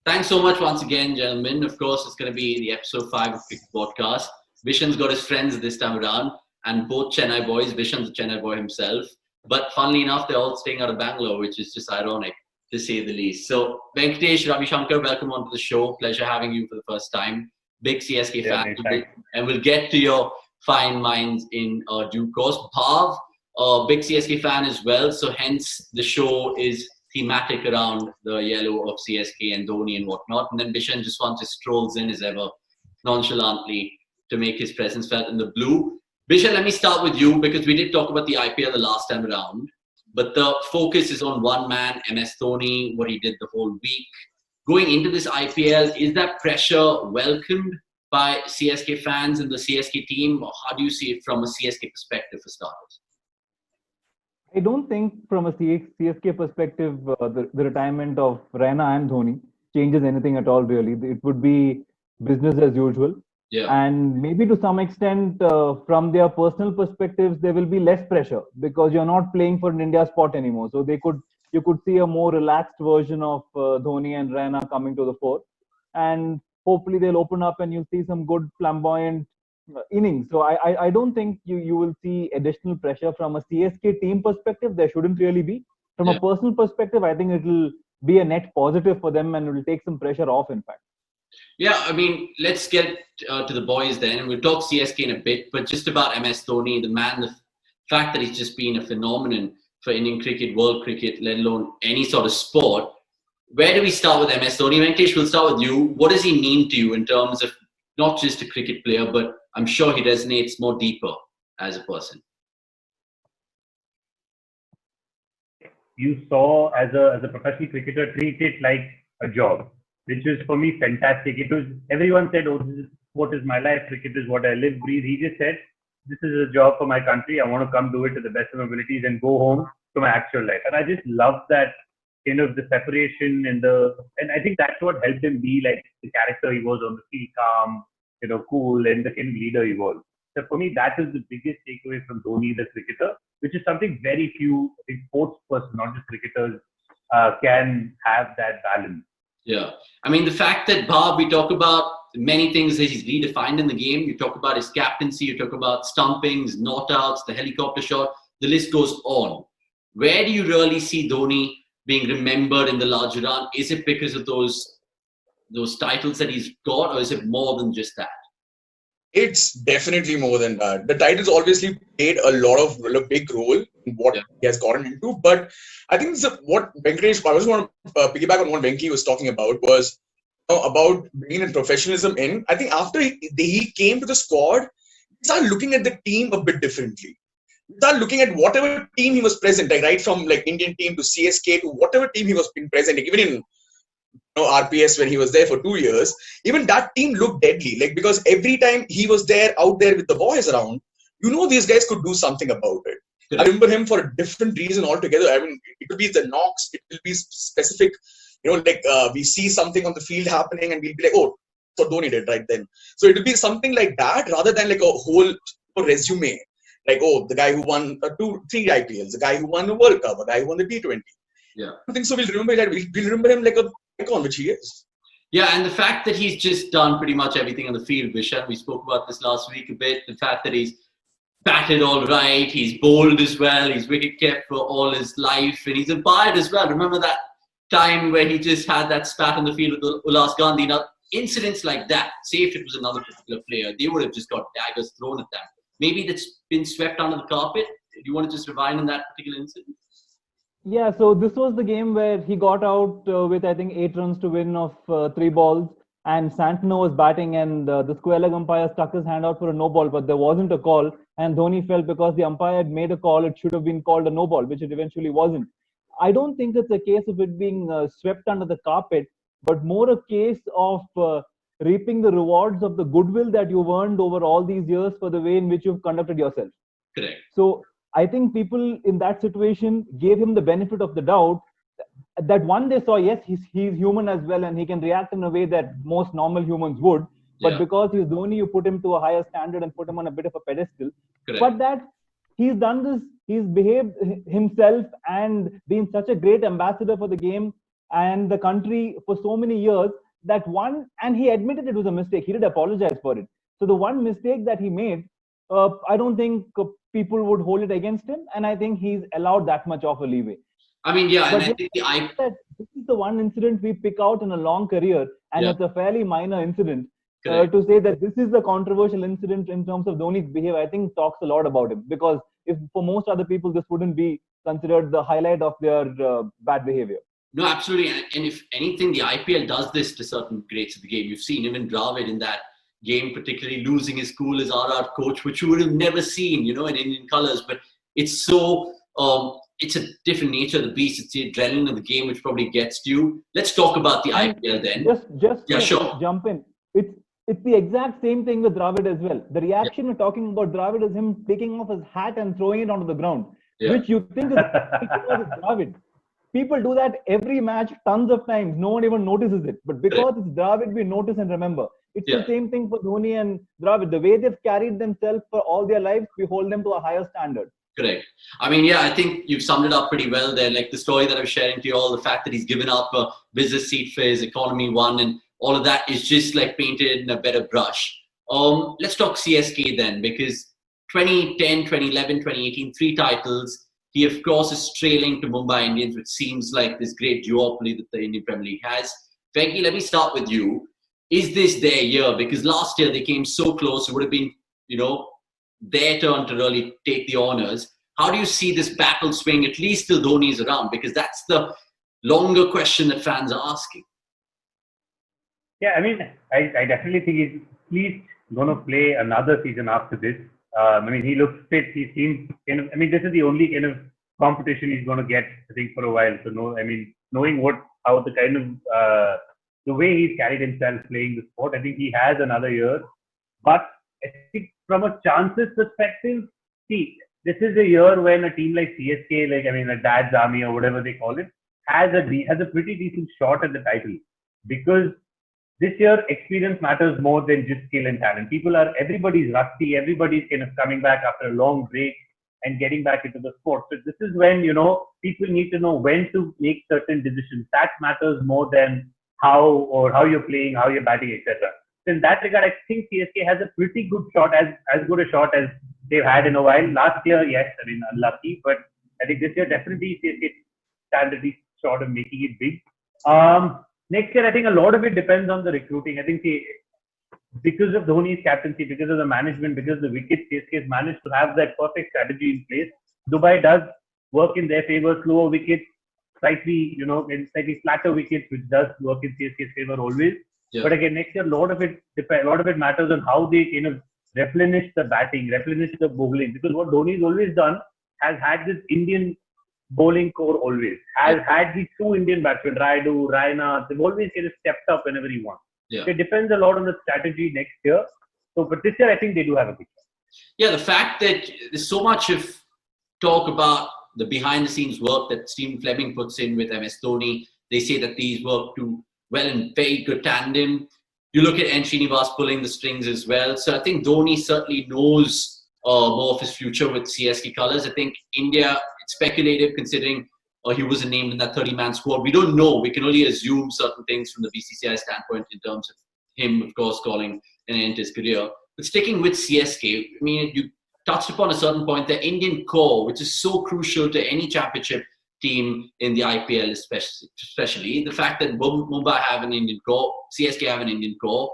Thanks so much once again, gentlemen. Of course, it's going to be the episode 5 of Cricket Podcast. Vishan's got his friends this time around, and both Chennai boys. Vishan's a Chennai boy himself. But funnily enough, they're all staying out of Bangalore, which is just ironic, to say the least. So, Venkatesh, Ravi Shankar, welcome onto the show. Pleasure having you for the first time. Big CSK Yeah, fan. mate, thanks. And we'll get to your fine minds in due course. Bhav, big CSK fan as well. So, hence, the show is thematic around the yellow of CSK and Dhoni and whatnot. And then Bishan just once just strolls in as ever, nonchalantly, to make his presence felt in the blue. Bishan, let me start with you because we did talk about the IPL the last time around. But the focus is on one man, MS Dhoni, what he did the whole week. Going into this IPL, is that pressure welcomed by CSK fans and the CSK team? Or how do you see it from a CSK perspective for starters? I don't think from a CSK perspective, the retirement of Raina and Dhoni changes anything at all, really. It would be business as usual. Yeah. And maybe to some extent, from their personal perspectives, there will be less pressure because you're not playing for an India spot anymore. So you could see a more relaxed version of Dhoni and Raina coming to the fore. And hopefully they'll open up and you'll see some good flamboyant innings. So I don't think you will see additional pressure from a CSK team perspective. There shouldn't really be. From a personal perspective, I think it'll be a net positive for them and it will take some pressure off, in fact. Yeah, I mean, let's get to the boys then. We'll talk CSK in a bit, but just about MS Dhoni, the man, the fact that he's just been a phenomenon for Indian cricket, world cricket, let alone any sort of sport. Where do we start with MS Dhoni? Venkatesh, we'll start with you. What does he mean to you in terms of not just a cricket player, but I'm sure he resonates more deeper as a person? You saw as a professional cricketer treat it like a job, which is for me fantastic. It was everyone said, "Oh, this is what is my life. Cricket is what I live, breathe." He just said, "This is a job for my country. I want to come do it to the best of my abilities and go home to my actual life." And I just love that kind of the separation and I think that's what helped him be like the character he was on the field, calm, cool, and the kind of leader he was. So for me, that is the biggest takeaway from Dhoni, the cricketer, which is something very few sports persons, not just cricketers, can have that balance. Yeah. I mean, the fact that Bhav, we talk about many things that he's redefined in the game. You talk about his captaincy, you talk about stumpings, not outs, the helicopter shot, the list goes on. Where do you really see Dhoni being remembered in the larger run? Is it because of those titles that he's got, or is it more than just that? It's definitely more than that. The titles obviously played a big role in what he has gotten into. But I think what Venkatesh, I just want to piggyback on what Venki was talking about was about being in professionalism in. I think after he came to the squad, he started looking at the team a bit differently. He started looking at whatever team he was present, like right from like Indian team to CSK to whatever team he was in present, like even in RPS when he was there for 2 years, even that team looked deadly. Like because every time he was there out there with the boys around, these guys could do something about it. Yeah. I remember him for a different reason altogether. I mean, it could be the knocks, it will be specific. We see something on the field happening and we'll be like, oh, so Dhoni did right then. So it will be something like that rather than like a whole resume. Like, oh, the guy who won 3 IPLs, the guy who won the World Cup, the guy who won the T20. Yeah. I think so. We'll remember that. We'll remember him like a icon, which he is. Yeah, and the fact that he's just done pretty much everything on the field, Vishan, we spoke about this last week a bit. The fact that he's batted all right, he's bowled as well, he's wicket kept for all his life, and he's umpired as well. Remember that time where he just had that spat on the field with Ullas Gandhi? Now, incidents like that, say if it was another particular player, they would have just got daggers thrown at them. Maybe that's been swept under the carpet. Do you want to just rewind on that particular incident? Yeah, so this was the game where he got out with, I think, 8 runs to win of 3 balls. And Santner was batting and the square leg umpire stuck his hand out for a no ball, but there wasn't a call. And Dhoni felt because the umpire had made a call, it should have been called a no ball, which it eventually wasn't. I don't think it's a case of it being swept under the carpet, but more a case of reaping the rewards of the goodwill that you've earned over all these years for the way in which you've conducted yourself. Correct. So I think people in that situation gave him the benefit of the doubt that one, they saw, yes, he's human as well and he can react in a way that most normal humans would. But because he's Dhoni, you put him to a higher standard and put him on a bit of a pedestal. Correct. But that he's done this, he's behaved himself and been such a great ambassador for the game and the country for so many years. That one, and he admitted it was a mistake. He did apologize for it. So the one mistake that he made, I don't think people would hold it against him, and I think he's allowed that much of a leeway. I mean, yeah, and But I think this is the one incident we pick out in a long career, and Yeah. it's a fairly minor incident. Correct. To say that this is the controversial incident in terms of Dhoni's behavior, I think talks a lot about him. Because if for most other people this wouldn't be considered the highlight of their bad behavior. No, absolutely. And if anything, the IPL does this to certain greats of the game. You've seen even Dravid in that game, particularly losing his cool as RR coach, which you would have never seen, in Indian colours. But it's so, it's a different nature of the beast. It's the adrenaline of the game which probably gets to you. Let's talk about the IPL then. Just Yeah, to sure. jump in. It's the exact same thing with Dravid as well. The reaction we're talking about Dravid is him taking off his hat and throwing it onto the ground, which you think is because it's Dravid. People do that every match tons of times. No one even notices it. But because it's Dravid, we notice and remember. It's the same thing for Dhoni and Dravid. The way they've carried themselves for all their lives, we hold them to a higher standard. Correct. I mean, yeah, I think you've summed it up pretty well there. Like the story that I was sharing to you all, the fact that he's given up a business seat for his economy one, and all of that is just like painted in a better brush. Let's talk CSK then, because 2010, 2011, 2018, 3 titles. He, of course, is trailing to Mumbai Indians, which seems like this great duopoly that the Indian Premier League has. Venki, let me start with you. Is this their year? Because last year they came so close. It would have been, their turn to really take the honours. How do you see this battle swing, at least till Dhoni is around? Because that's the longer question that fans are asking. Yeah, I mean, I definitely think he's at least going to play another season after this. I mean, he looks fit. He seems this is the only kind of competition he's going to get, I think, for a while. So, knowing how the kind of, the way he's carried himself playing the sport, I think he has another year. But I think from a chances perspective, see, this is a year when a team like CSK, a Dad's Army or whatever they call it, has a pretty decent shot at the title. Because this year, experience matters more than just skill and talent. Everybody's rusty. Everybody's kind of coming back after a long break and getting back into the sport. So this is when, people need to know when to make certain decisions. That matters more than how you're playing, how you're batting, etc. So in that regard, I think CSK has a pretty good shot, as good a shot as they've had in a while. Last year, yes, unlucky, but I think this year definitely CSK stands at least short of making it big. Next year, I think a lot of it depends on the recruiting. I think because of Dhoni's captaincy, because of the management, because of the wickets, CSK has managed to have that perfect strategy in place. Dubai does work in their favor, slower wickets, slightly flatter wickets, which does work in CSK's favor always. Yeah. But again, next year, a lot of it matters on how they replenish the batting, replenish the bowling. Because what Dhoni's always done has had this Indian bowling core always. Has had these 2 Indian batsmen, Rayudu, Raina. They've always stepped up whenever he wants. Yeah. So it depends a lot on the strategy next year. But this year, I think they do have a good shot. Yeah, the fact that there's so much of talk about the behind-the-scenes work that Stephen Fleming puts in with MS Dhoni. They say that these work too well in very good tandem. You look at N. Srinivas pulling the strings as well. So I think Dhoni certainly knows more of his future with CSK colours. I think India, it's speculative considering he wasn't named in that 30-man squad. We don't know. We can only assume certain things from the BCCI standpoint in terms of him, of course, calling an end to his career. But sticking with CSK, I mean, you touched upon a certain point, the Indian core, which is so crucial to any championship team in the IPL, especially the fact that Mumbai have an Indian core, CSK have an Indian core.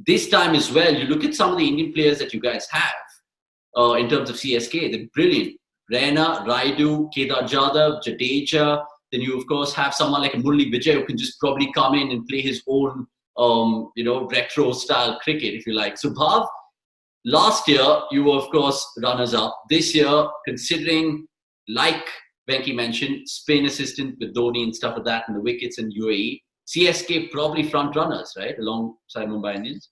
This time as well, you look at some of the Indian players that you guys have in terms of CSK, they're brilliant. Raina, Rayudu, Kedar Jadhav, Jadeja. Then you, of course, have someone like Murali Vijay who can just probably come in and play his own, retro-style cricket, if you like. So, Bhav, last year, you were, of course, runners-up. This year, considering, like Venki mentioned, spin assistant with Dhoni and stuff like that, and the wickets in UAE, CSK probably front runners, right, alongside Mumbai Indians?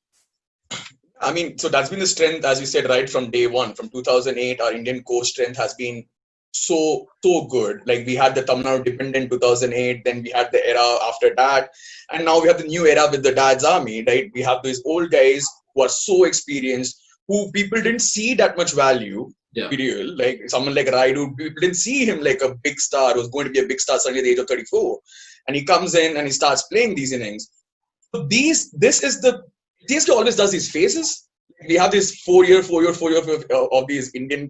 I mean, so that's been the strength, as you said, right from day one. From 2008, our Indian core strength has been so good. Like we had the Tamil Nadu dependent 2008, then we had the era after that, and now we have the new era with the Dad's Army, right? We have these old guys who are so experienced, who people didn't see that much value Yeah. Real, like someone like Raidu, people didn't see him like a big star who was going to be a big star suddenly at the age of 34, and he comes in and he starts playing these innings. So this is the CSK always does these phases. We have this 4 year of these Indian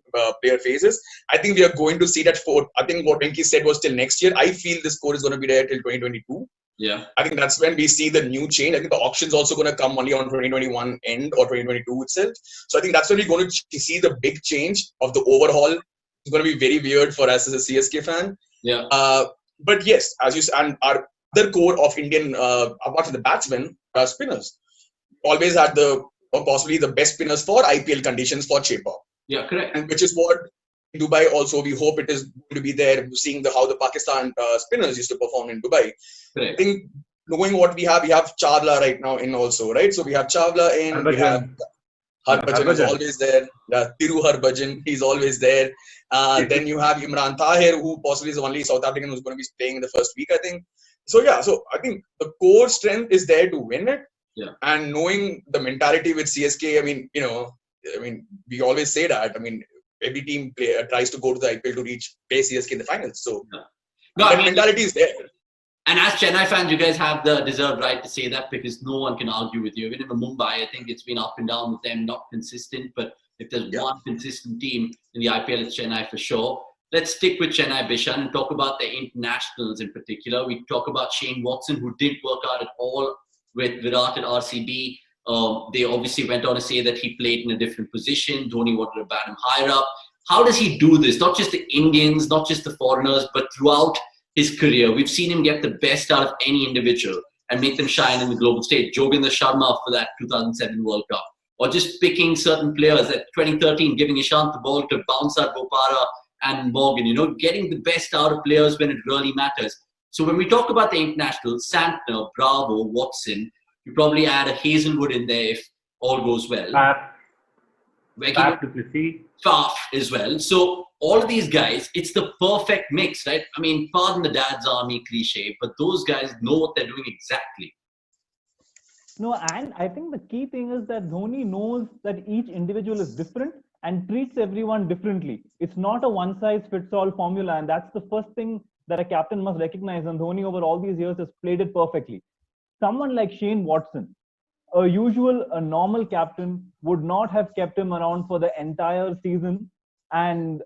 player phases. I think we are going to see that for. I think what Venki said was till next year. I feel this core is going to be there till 2022. Yeah. I think that's when we see the new change. I think the auction's also going to come only on 2021 end or 2022 itself. So I think that's when we're going to see the big change of the overhaul. It's going to be very weird for us as a CSK fan. Yeah. But yes, as you said, and our other core of Indian, apart from the batsmen, are spinners. Always had possibly the best spinners for IPL conditions for Chepa. Yeah, correct. And which is what in Dubai also we hope it is going to be there, seeing how the Pakistan spinners used to perform in Dubai. Correct. I think knowing what we have Chawla right now in also, right? So we have Chawla in, we have Harbhajan is always there. Thiru Harbhajan, he's always there. Then you have Imran Tahir, who possibly is the only South African who's going to be playing in the first week, I think. So yeah, so I think the core strength is there to win it. Yeah. And knowing the mentality with CSK, I mean, we always say that. I mean, every team tries to go to the IPL to play CSK in the finals. So that mentality is there. And as Chennai fans, you guys have the deserved right to say that because no one can argue with you. Even in Mumbai, I think it's been up and down with them, not consistent. But if there's one consistent team in the IPL, it's Chennai for sure. Let's stick with Chennai, Bishan, and talk about the internationals in particular. We talk about Shane Watson, who didn't work out at all with Virat at RCB. They obviously went on to say that he played in a different position. Dhoni wanted to bat him higher up. How does he do this? Not just the Indians, not just the foreigners, but throughout his career. We've seen him get the best out of any individual and make them shine in the global stage. Jogendra Sharma for that 2007 World Cup. Or just picking certain players at 2013, giving Ishant the ball to bounce out Bopara and Morgan. Getting the best out of players when it really matters. So when we talk about the international, Santner, Bravo, Watson, you probably add a Hazelwood in there if all goes well. Faf du Plessis. Faf as well. So all of these guys, it's the perfect mix, right? I mean, pardon the dad's army cliche, but those guys know what they're doing exactly. No, and I think the key thing is that Dhoni knows that each individual is different and treats everyone differently. It's not a one-size-fits-all formula, and that's the first thing that a captain must recognize, and Dhoni over all these years has played it perfectly. Someone like Shane Watson, a normal captain would not have kept him around for the entire season and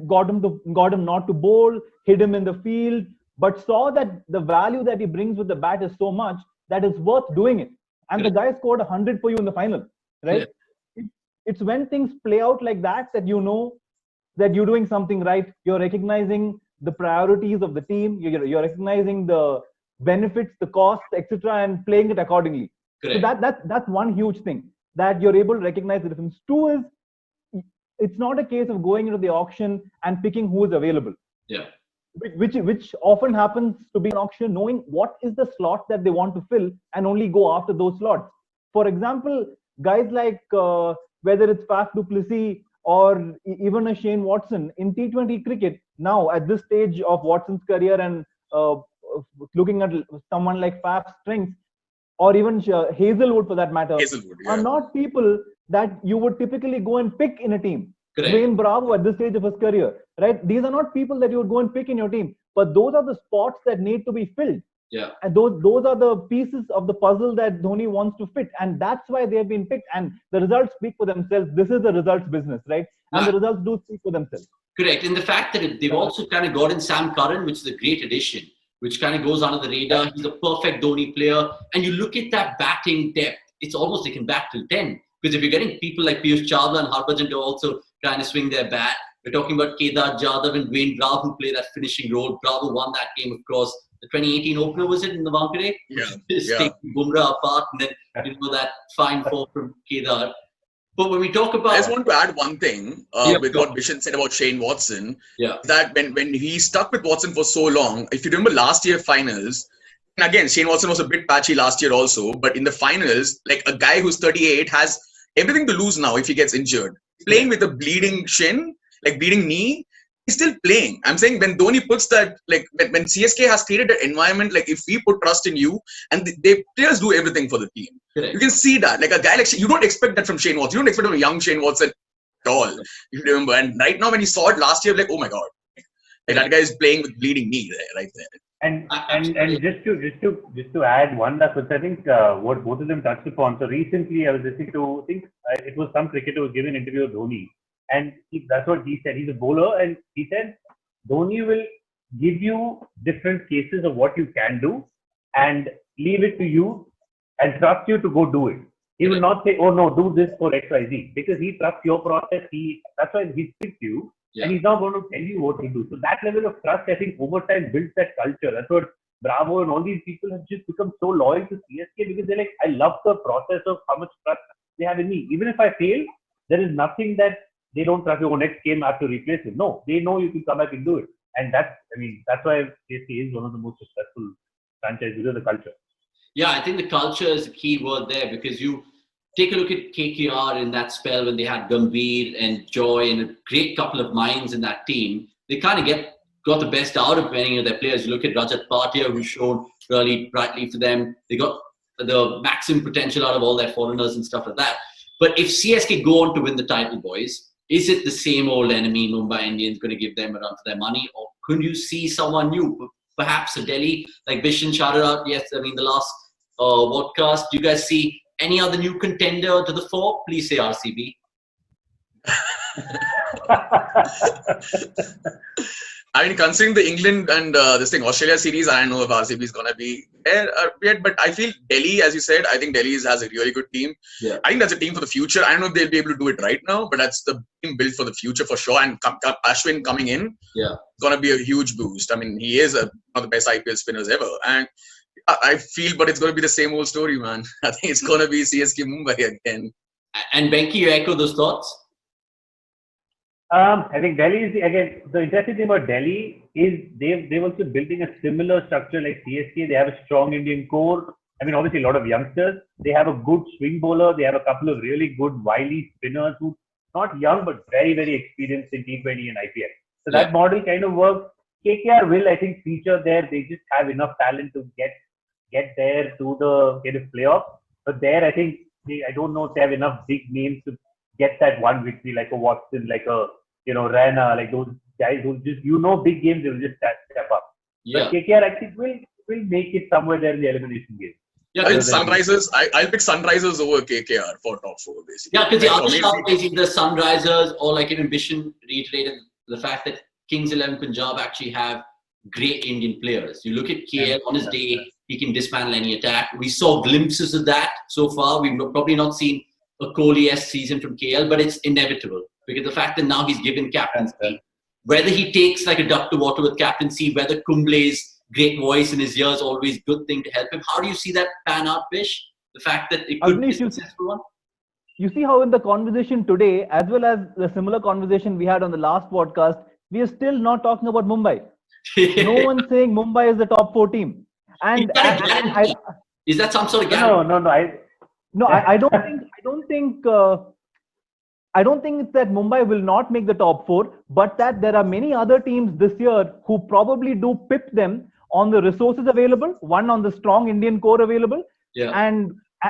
got him not to bowl, hid him in the field, but saw that the value that he brings with the bat is so much that it's worth doing it. And the guy scored 100 for you in the final, right? Yeah. It's when things play out like that you know that you're doing something right. You're recognizing the priorities of the team. You're recognizing the benefits, the costs, etc., and playing it accordingly. Correct. So that's one huge thing that you're able to recognize the difference. Two is it's not a case of going into the auction and picking who is available. Yeah. Which often happens to be an auction, knowing what is the slot that they want to fill and only go after those slots. For example, guys like whether it's Faf du Plessis or even a Shane Watson in T20 cricket, now at this stage of Watson's career and looking at someone like Faf's strengths, or even Hazelwood for that matter, are not people that you would typically go and pick in a team. Dwayne Bravo at this stage of his career, right? These are not people that you would go and pick in your team, but those are the spots that need to be filled. Yeah. And those are the pieces of the puzzle that Dhoni wants to fit, and that's why they have been picked. And the results speak for themselves. This is the results business, right? And the results do speak for themselves. Correct. And the fact that they've also kind of got in Sam Curran, which is a great addition, which kind of goes under the radar. He's a perfect Dhoni player. And you look at that batting depth, it's almost they can bat till 10. Because if you're getting people like Piyush Chawla and Harbhajan to also kind of swing their bat, we're talking about Kedar Jadhav and Dwayne Bravo who play that finishing role. Bravo won that game, of course. The 2018 opener, was it, in the Wankhede? Just taking Bumrah apart and then, that fine form from Kedar. But when we talk about... I just want to add one thing with what Bishan said about Shane Watson. Yeah. That when he stuck with Watson for so long, if you remember last year finals, and again, Shane Watson was a bit patchy last year also, but in the finals, like a guy who's 38 has everything to lose now if he gets injured. Playing with a bleeding shin, like bleeding knee, he's still playing. I'm saying when Dhoni puts that, like when CSK has created an environment, like if we put trust in you, and they players do everything for the team. Correct. You can see that. Like a guy like, you don't expect that from Shane Watson. You don't expect from a young Shane Watson. all. You remember? And right now, when you saw it last year, like, oh my god, like, that guy is playing with bleeding knee right there. And just to add one last, I think what both of them touched upon. So recently, I was listening to, I think it was some cricketer who was giving an interview with Dhoni, and that's what he said. He's a bowler, and he said Dhoni will give you different cases of what you can do, and leave it to you, and trust you to go do it. He will not say, "Oh no, do this for X, Y, Z," because he trusts your process. That's why he speaks to you. Yeah. And he's not going to tell you what to do. So that level of trust, I think, over time builds that culture. That's what Bravo and all these people have just become so loyal to CSK, because they're like, I love the process of how much trust they have in me. Even if I fail, there is nothing that they don't trust you. Oh, next game I have to replace it. No, they know you can come back and do it. And that's why CSK is one of the most successful franchises, because of the culture. Yeah, I think the culture is the key word there, because you take a look at KKR in that spell when they had Gambhir and Joy and a great couple of minds in that team. They kind of got the best out of many of their players. You look at Rajat Bhatia, who's shown really brightly for them. They got the maximum potential out of all their foreigners and stuff like that. But if CSK go on to win the title, boys, is it the same old enemy, Mumbai Indians, going to give them a run for their money? Or could you see someone new? Perhaps a Delhi, like Bishan shouted out, yes, I mean, the last podcast. Do you guys see any other new contender to the fore? Please say RCB. I mean, considering the England and Australia series, I don't know if RCB is going to be there yet, but I feel Delhi, as you said, I think Delhi has a really good team. Yeah. I think that's a team for the future. I don't know if they'll be able to do it right now, but that's the team built for the future for sure. And Ashwin coming in, going to be a huge boost. I mean, he is one of the best IPL spinners ever. And I feel, but it's going to be the same old story, man. I think it's going to be CSK Mumbai again. And Venki, you echo those thoughts? I think Delhi is, again, the interesting thing about Delhi is they've also building a similar structure like CSK. They have a strong Indian core. I mean, obviously a lot of youngsters. They have a good swing bowler. They have a couple of really good wily spinners who not young but very, very experienced in T20 and IPL. So that model kind of works. KKR will, I think, feature there. They just have enough talent to get there to the kind of playoff. But there, I think I don't know if they have enough big names to get that one victory, like a Watson, like a Raina, like those guys who just big games, they will just step up. Yeah. But KKR, I think, will make it somewhere there in the elimination game. Yeah, I think Sunrisers. I'll pick Sunrisers over KKR for top four, basically. Yeah, because the other shout is either Sunrisers or, like even Bishan reiterated the fact that Kings 11 Punjab actually have great Indian players. You look at KL on his day, he can dismantle any attack. We saw glimpses of that so far. We've probably not seen a Kohli-esque season from KL, but it's inevitable because the fact that now he's given captaincy, whether he takes like a duck to water with captaincy, whether Kumble's great voice in his ear is always a good thing to help him. How do you see that pan out, Bish? The fact that it could be a successful one? You see how in the conversation today, as well as the similar conversation we had on the last podcast, we are still not talking about Mumbai. No one's saying Mumbai is the top 4 team. And is that some sort of guarantee? No. I don't think it's that Mumbai will not make the top 4, but that there are many other teams this year who probably do pip them on the resources available, one on the strong Indian core available. Yeah.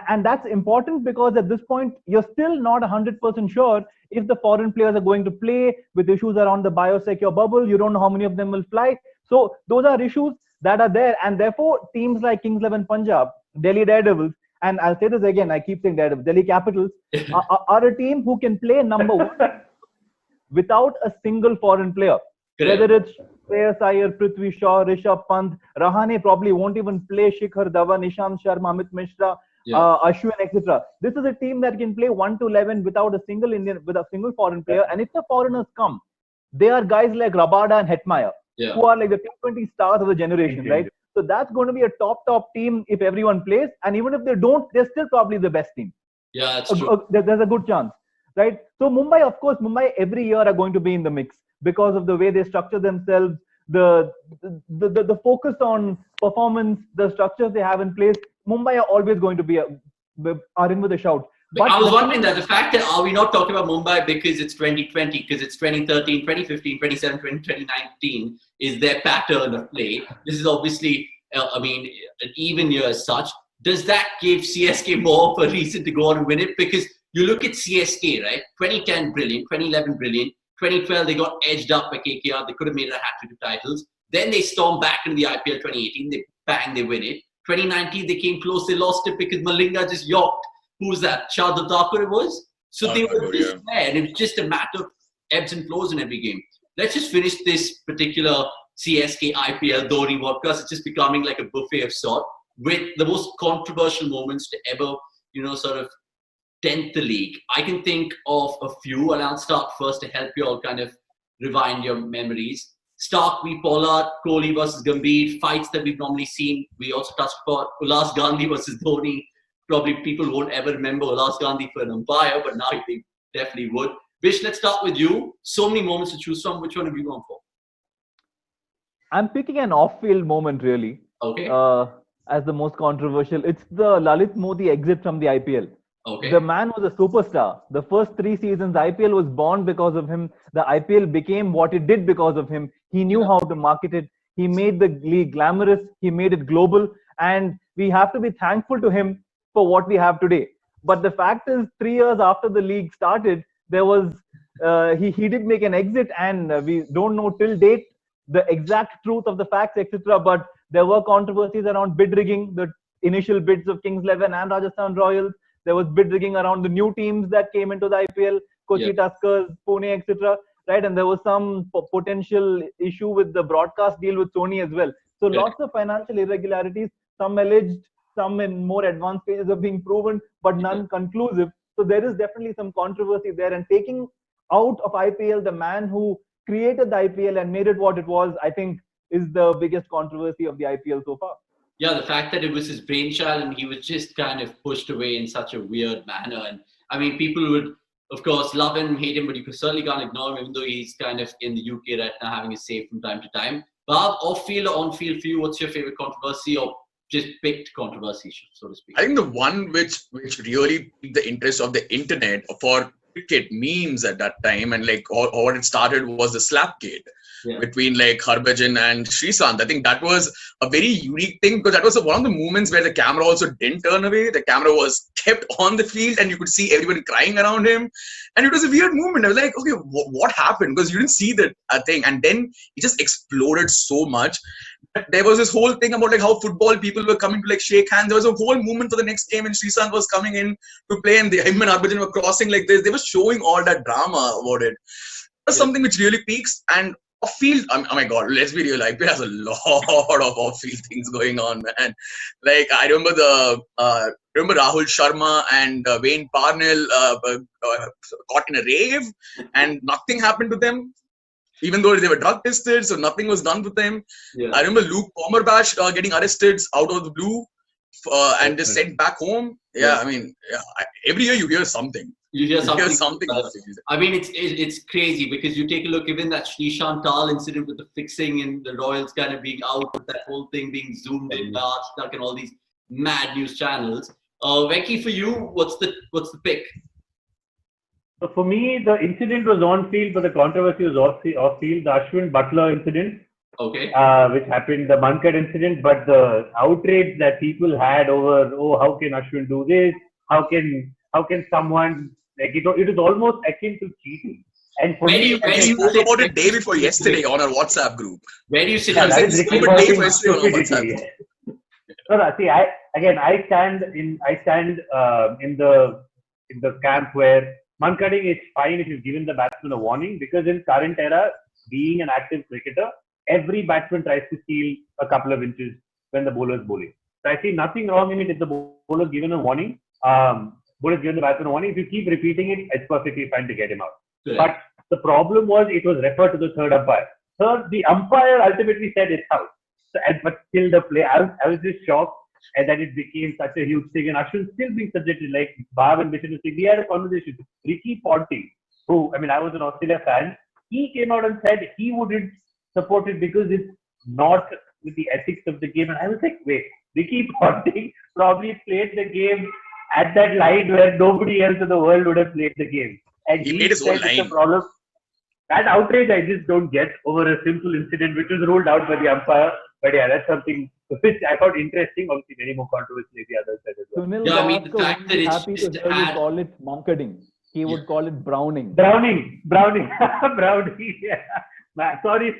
And that's important because at this point, you're still not 100% sure if the foreign players are going to play with issues around the biosecure bubble. You don't know how many of them will fly. So those are issues that are there. And therefore, teams like Kings 11 Punjab, Delhi Daredevils, and I'll say this again, I keep saying Daredevils, Delhi Capitals are a team who can play number 1 without a single foreign player. Correct. Whether it's Shreyas Iyer, Prithvi Shaw, Rishabh Pant, Rahane probably won't even play, Shikhar Dhawan, Ishant Sharma, Amit Mishra, Ashwin, etc. This is a team that can play 1 to 11 without a single foreign player. And if the foreigners come, they are guys like Rabada and Hetmeyer, who are like the T20 stars of the generation, right? So that's going to be a top team if everyone plays. And even if they don't, they're still probably the best team. Yeah, that's true. There's a good chance, right? So Mumbai every year are going to be in the mix because of the way they structure themselves, the focus on performance, the structures they have in place. Mumbai are always going to be are in with a shout. But I was wondering that the fact that are we not talking about Mumbai because it's 2020, because it's 2013, 2015, 2017, 2019 is their pattern of play. This is obviously, an even year as such. Does that give CSK more of a reason to go on and win it? Because You look at CSK, right? 2010, brilliant. 2011, brilliant. 2012, they got edged up by KKR. They could have made it a hat-trick of titles. Then they stormed back into the IPL 2018. They win it. 2019, they came close. They lost it because Malinga just yorked. Who was that? Shardul Thakur it was? So they were just there. And it was just a matter of ebbs and flows in every game. Let's just finish this particular CSK IPL Dhoni podcast. It's just becoming like a buffet of sort with the most controversial moments to ever, sort of dent the league. I can think of a few, and I'll start first to help you all kind of rewind your memories. Stark v Pollard, Kohli versus Gambhir, fights that we've normally seen. We also touched upon Ullas Gandhi versus Dhoni. Probably people won't ever remember Ullas Gandhi for an umpire, but now they definitely would. Vish, let's start with you. So many moments to choose from. Which one have you gone for? I'm picking an off-field moment, really. Okay. As the most controversial. It's the Lalit Modi exit from the IPL. Okay. The man was a superstar. The first 3 seasons, the IPL was born because of him. The IPL became what it did because of him. He knew how to market it. He made the league glamorous. He made it global. And we have to be thankful to him for what we have today. But the fact is, 3 years after the league started, there was he did make an exit, and we don't know till date the exact truth of the facts, etc. But there were controversies around bid rigging, the initial bids of Kings 11 and Rajasthan Royals. There was bid rigging around the new teams that came into the IPL, Kochi Tuskers, Pune, etc. Right, and there was some potential issue with the broadcast deal with Sony as well. So lots of financial irregularities, some alleged, some in more advanced stages of being proven, but none conclusive. So there is definitely some controversy there. And taking out of IPL the man who created the IPL and made it what it was, I think, is the biggest controversy of the IPL so far. Yeah, the fact that it was his brainchild and he was just kind of pushed away in such a weird manner. And I mean, people would, of course, love him, hate him, but you certainly can't ignore him, even though he's kind of in the UK right now having a say from time to time. Bob, off-field or on-field for you, what's your favorite controversy or just picked controversy, so to speak? I think the one which really piqued the interest of the internet for cricket memes at that time, and like what it started was the Slapgate between like Harbhajan and Sreesanth. I think that was a very unique thing because that was one of the moments where the camera also didn't turn away. The camera was kept on the field and you could see everybody crying around him. And it was a weird moment. I was like, okay, what happened? Because you didn't see that thing. And then it just exploded so much. There was this whole thing about like how football people were coming to like shake hands. There was a whole movement for the next game and Sreesanth was coming in to play and him and Harbhajan were crossing like this. They were showing all that drama about it. That's something which really peaks. And off-field, oh my God, let's be real. IPL has a lot of off-field things going on, man. Like I remember Rahul Sharma and Wayne Parnell caught in a rave, and nothing happened to them, even though they were drug tested, so nothing was done with them. Yeah. I remember Luke Pommerbash getting arrested out of the blue and just sent back home. I mean, every year you hear something. You hear something. I mean, it's crazy because you take a look, even that Srishant Tal incident with the fixing and the Royals kind of being out with that whole thing being zoomed in, stuck in all these mad news channels. Venki, for you, what's the pick? So for me, the incident was on field, but the controversy was off field. The Ashwin Butler incident, which happened, the Mankad incident, but the outrage that people had over, how can Ashwin do this? How can someone, like it was almost akin to cheating. And for me, we spoke about it day before yesterday on our WhatsApp group. Where do you sit? That is Ricky Ponting's stupidity. No, see, I stand in the camp where Mankading is fine if you've given the batsman a warning, because in current era, being an active cricketer, every batsman tries to steal a couple of inches when the bowler is bowling. So I see nothing wrong in it if the bowler is given a warning. Bowler is given the batsman a warning. If you keep repeating it, it's perfectly fine to get him out. Yeah. But the problem was it was referred to the third umpire. The umpire ultimately said it's out. So, but still the play, I was just shocked and that it became such a huge thing. And Ashwin still being subjected, like Bhav and Bishan was saying, we had a conversation. Ricky Ponting, who, I was an Australia fan, he came out and said he wouldn't support it because it's not with the ethics of the game. And I was like, wait, Ricky Ponting probably played the game at that line where nobody else in the world would have played the game. And he made his own line. Problem. That outrage I just don't get over a simple incident which was ruled out by the umpire. But yeah, that's something which I found interesting. Obviously, many more controversial the others said as well. Sunil Yeah, I mean, the Gavaskar fact would that be it's happy to just hear you had- call it monkading. He would call it browning. Browning. Browning. Yeah. Sorry,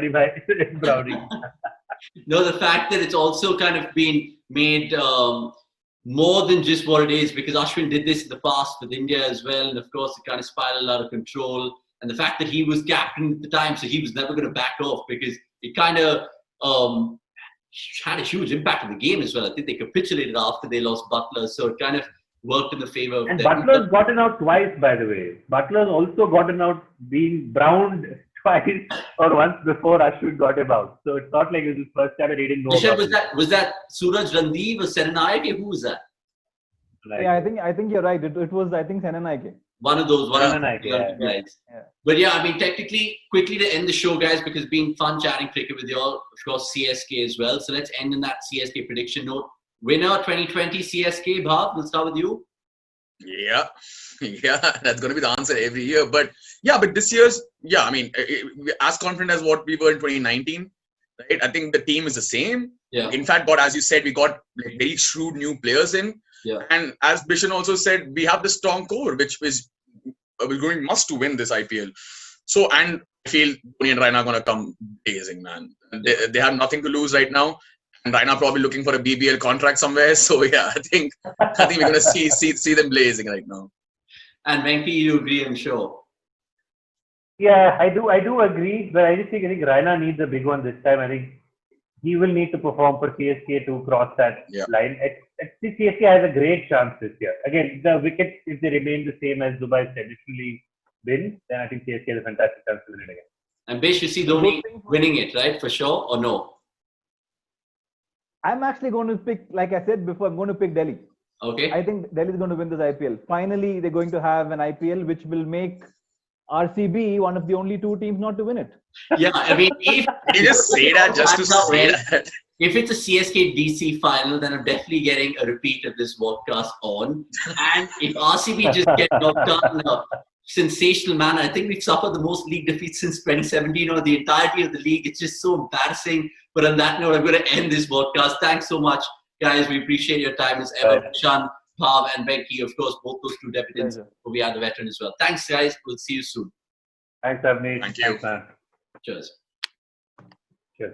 bhai. It's browning. No, the fact that it's also kind of been made more than just what it is, because Ashwin did this in the past with India as well, and of course it kind of spiraled out of control. And the fact that he was captain at the time, so he was never going to back off, because it kind of had a huge impact on the game as well. I think they capitulated after they lost Butler, so it kind of worked in the favor of And them. Butler's gotten out twice, by the way. Butler's also gotten out being browned twice or once before Ashwin got him out. So it's not like it was his first time and he didn't know Michelle, about it. was that Suraj Randeep or Serenayake? Who was that? Like, Yeah, I think you're right. It was, I think, Senanaike. One of those Serenayake, the young yeah. guys. Yeah. But yeah, I mean, technically, quickly to end the show, guys, because it's been fun chatting cricket with you all. Of course, CSK as well. So let's end in that CSK prediction note. Winner 2020 CSK, Bhav, we'll start with you. Yeah, that's going to be the answer every year. But yeah, but this year's, I mean, as confident as what we were in 2019, right? I think the team is the same. Yeah. In fact, as you said, we got like very shrewd new players in. Yeah. And as Bishan also said, we have the strong core, which is we're going must to win this IPL. So, and I feel Dhoni and Raina are going to come blazing, man. They have nothing to lose right now. And Raina probably looking for a BBL contract somewhere. So yeah, I think we're going to see them blazing right now. And Venki, you agree, I'm sure. yeah, I do agree, but I think Raina needs a big one this time. I think he will need to perform for CSK to cross that line. I think CSK has a great chance this year. Again, the wickets, if they remain the same as Dubai's traditionally been, then I think CSK has a fantastic chance to win it again. And Bish, you see Dhoni winning it, right? For sure, or no? I'm actually going to pick, like I said before, I'm going to pick Delhi. Okay. I think Delhi is going to win this IPL. Finally, they're going to have an IPL which will make RCB one of the only two teams not to win it. Yeah, I mean, if you just say that just to say that. If it's a CSK DC final, then I'm definitely getting a repeat of this podcast on. And if RCB just get knocked out in a sensational manner, I think we've suffered the most league defeats since 2017 or the entirety of the league. It's just so embarrassing. But on that note, I'm going to end this podcast. Thanks so much, guys. We appreciate your time as ever. Shan, Bhav, and Venki, of course, both those two debutants. We are the veteran as well. Thanks, guys. We'll see you soon. Thanks, Avnish. Thank you. Thanks, man. Cheers. Cheers.